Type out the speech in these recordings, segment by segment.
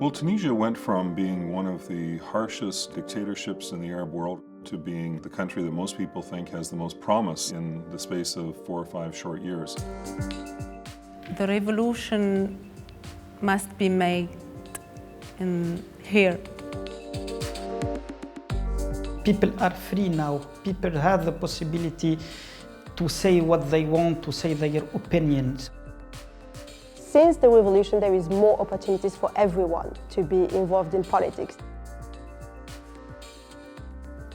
Well, Tunisia went from being one of the harshest dictatorships in the Arab world to being the country that most people think has the most promise in the space of 4 or 5 short years. The revolution must be made in here. People are free now. People have the possibility to say what they want, to say their opinions. Since the revolution, there is more opportunities for everyone to be involved in politics.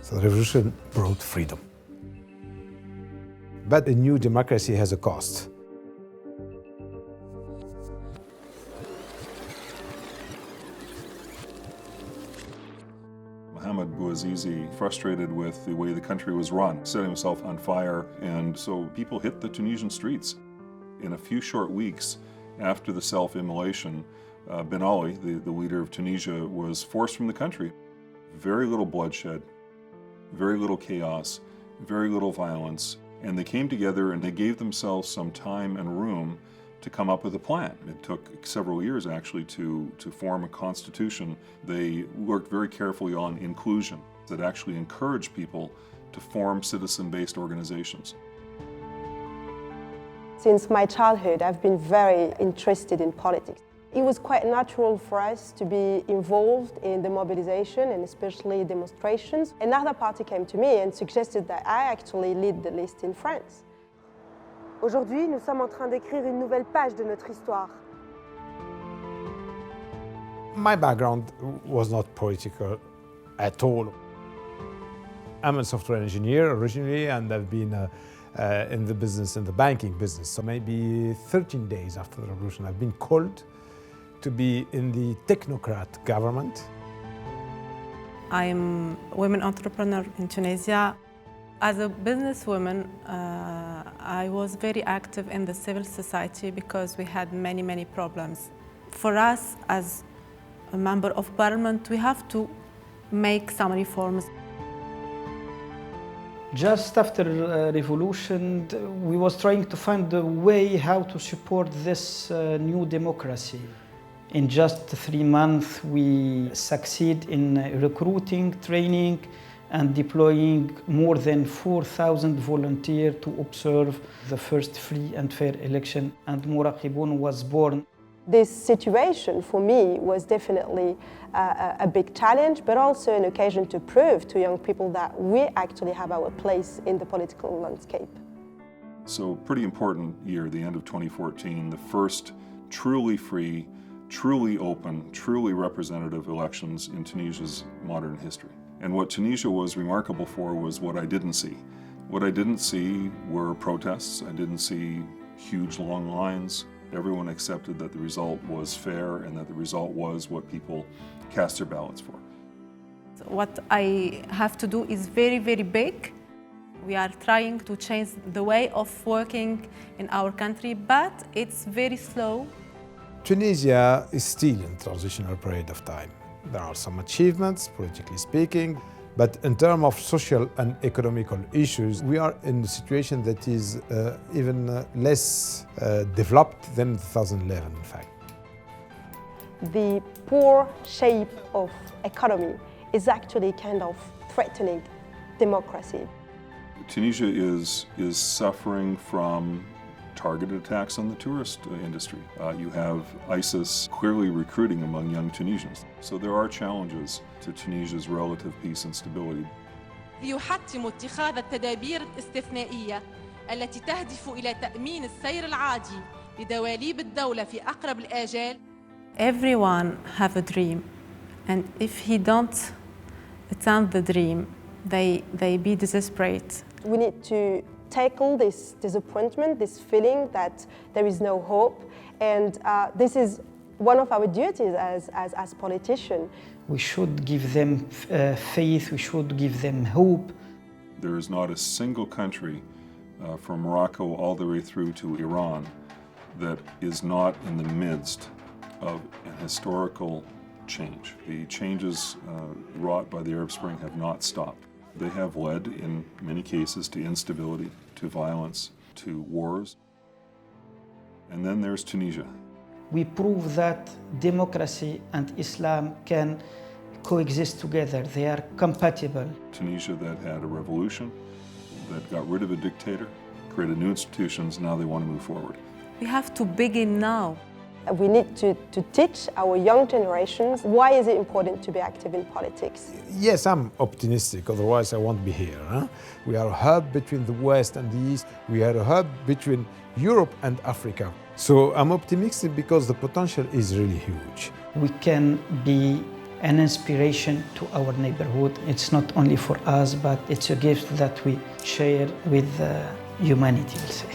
So the revolution brought freedom. But a new democracy has a cost. Mohamed Bouazizi, frustrated with the way the country was run, set himself on fire, and so people hit the Tunisian streets. In a few short weeks after the self-immolation, Ben Ali, the leader of Tunisia, was forced from the country. Very little bloodshed, very little chaos, very little violence, and they came together and they gave themselves some time and room to come up with a plan. It took several years actually to form a constitution. They worked very carefully on inclusion that actually encouraged people to form citizen-based organizations. Since my childhood, I've been very interested in politics. It was quite natural for us to be involved in the mobilization and especially demonstrations. Another party came to me and suggested that I actually lead the list in France. Aujourd'hui, nous sommes en train d'écrire une nouvelle page de notre histoire. My background was not political at all. I'm a software engineer originally, and I've been in the business, in the banking business. So maybe 13 days after the revolution, I've been called to be in the technocrat government. I'm a women entrepreneur in Tunisia. As a businesswoman, I was very active in the civil society because we had many problems. For us, as a member of parliament, we have to make some reforms. Just after revolution, we was trying to find a way how to support this new democracy. In just 3 months, we succeed in recruiting, training, and deploying more than 4,000 volunteers to observe the first free and fair election, and Muraqibun was born. This situation for me was definitely a big challenge, but also an occasion to prove to young people that we actually have our place in the political landscape. So pretty important year, the end of 2014, the first truly free, truly open, truly representative elections in Tunisia's modern history. And what Tunisia was remarkable for was what I didn't see. What I didn't see were protests. I didn't see huge long lines. Everyone accepted that the result was fair and that the result was what people cast their ballots for. What I have to do is very big. We are trying to change the way of working in our country, but it's very slow. Tunisia is still in a transitional period of time. There are some achievements, politically speaking, but in terms of social and economical issues, we are in a situation that is even less developed than 2011, in fact. The poor shape of economy is actually kind of threatening democracy. Tunisia is suffering from targeted attacks on the tourist industry. You have ISIS clearly recruiting among young Tunisians. So there are challenges to Tunisia's relative peace and stability. يحتم اتخاذ التدابير الاستثنائية التي تهدف إلى تأمين السير العادي لدواليب الدولة في أقرب الآجال. Everyone have a dream, and if he don't attain the dream, they be desperate. We need to tackle this disappointment, this feeling that there is no hope, and this is one of our duties as politicians. We should give them faith, we should give them hope. There is not a single country from Morocco all the way through to Iran that is not in the midst of an historical change. The changes wrought by the Arab Spring have not stopped. They have led, in many cases, to instability, to violence, to wars. And then there's Tunisia. We prove that democracy and Islam can coexist together. They are compatible. Tunisia that had a revolution, that got rid of a dictator, created new institutions, now they want to move forward. We have to begin now. We need to teach our young generations why is it important to be active in politics. Yes, I'm optimistic, otherwise I won't be here. Huh? We are a hub between the West and the East. We are a hub between Europe and Africa. So I'm optimistic because the potential is really huge. We can be an inspiration to our neighborhood. It's not only for us, but it's a gift that we share with humanity, we'll say.